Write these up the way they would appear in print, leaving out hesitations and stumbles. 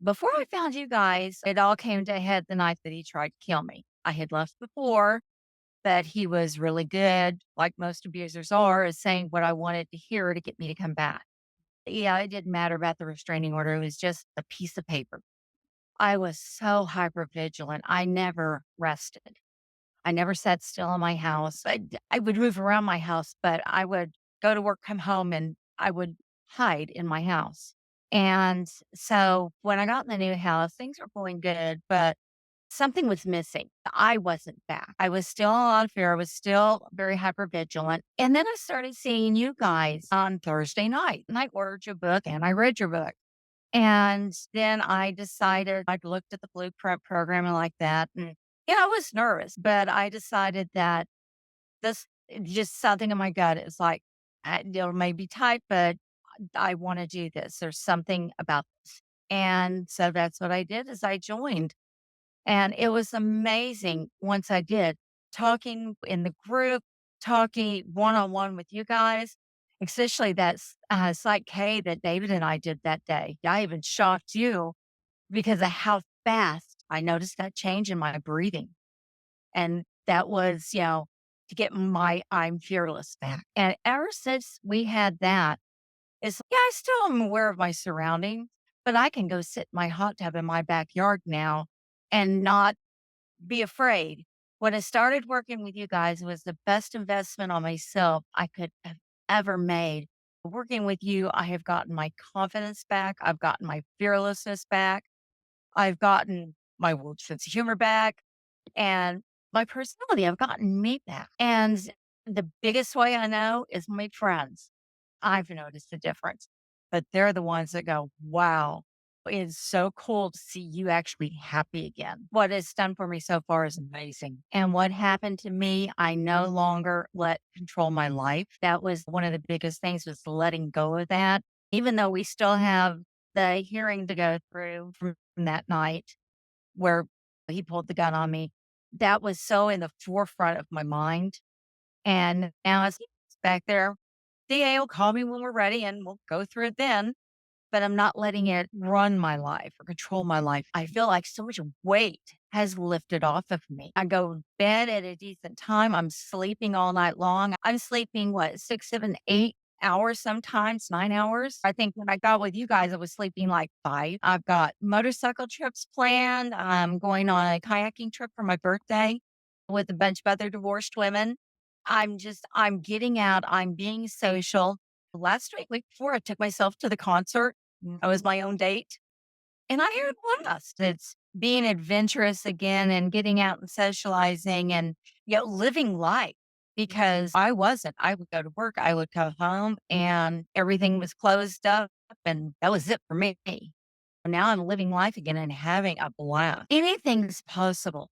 Before I found you guys, it all came to a head the night that he tried to kill me. I had left before, but he was really good, like most abusers are, is saying what I wanted to hear to get me to come back. Yeah, it didn't matter about the restraining order. It was just a piece of paper. I was so hyper vigilant. I never rested. I never sat still in my house. I would move around my house, but I would go to work, come home, and I would hide in my house. And so when I got in the new house, things were going good, but something was missing. I wasn't back. I was still on fear. I was still very hyper vigilant. And then I started seeing you guys on Thursday night, and I ordered your book and I read your book. And then I decided I'd looked at the blueprint program and like that. And, I was nervous, but I decided that this just something in my gut is like, it may be tight, but I want to do this. There's something about this. And so that's what I did is I joined. And it was amazing once I did, talking in the group, talking one-on-one with you guys, especially that Psych K that David and I did that day. I even shocked you because of how fast I noticed that change in my breathing. And that was, to get my I'm fearless back. And ever since we had that, I still am aware of my surroundings, but I can go sit in my hot tub in my backyard now and not be afraid. When I started working with you guys, it was the best investment on myself I could have ever made. Working with you, I have gotten my confidence back. I've gotten my fearlessness back. I've gotten my world sense of humor back and my personality. I've gotten me back. And the biggest way I know is my friends. I've noticed a difference, but they're the ones that go, wow, it's so cool to see you actually happy again. What it's done for me so far is amazing. And what happened to me, I no longer let control my life. That was one of the biggest things was letting go of that. Even though we still have the hearing to go through from that night where he pulled the gun on me, that was so in the forefront of my mind. And now as he's back there, DA will call me when we're ready and we'll go through it then. But I'm not letting it run my life or control my life. I feel like so much weight has lifted off of me. I go to bed at a decent time. I'm sleeping all night long. I'm sleeping, what, 6, 7, 8 hours, sometimes 9 hours. I think when I got with you guys, I was sleeping like 5. I've got motorcycle trips planned. I'm going on a kayaking trip for my birthday with a bunch of other divorced women. I'm getting out. I'm being social. Last week before, I took myself to the concert. I was my own date, and I had a blast. It's being adventurous again and getting out and socializing and, living life because I wasn't. I would go to work, I would come home, and everything was closed up, and that was it for me. Now I'm living life again and having a blast. Anything's possible.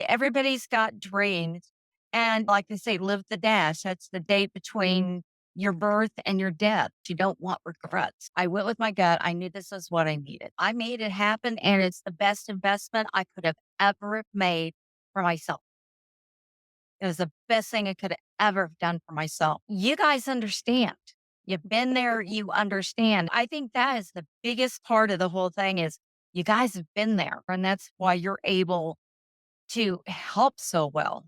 Everybody's got dreams. And like they say, live the dash. That's the date between your birth and your death. You don't want regrets. I went with my gut. I knew this was what I needed. I made it happen, and it's the best investment I could have ever made for myself. It was the best thing I could have ever done for myself. You guys understand. You've been there, you understand. I think that is the biggest part of the whole thing is you guys have been there, and that's why you're able to help so well.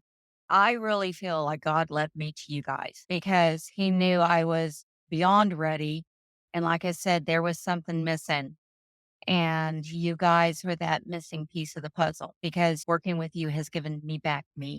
I really feel like God led me to you guys because he knew I was beyond ready. And like I said, there was something missing. And you guys were that missing piece of the puzzle because working with you has given me back me.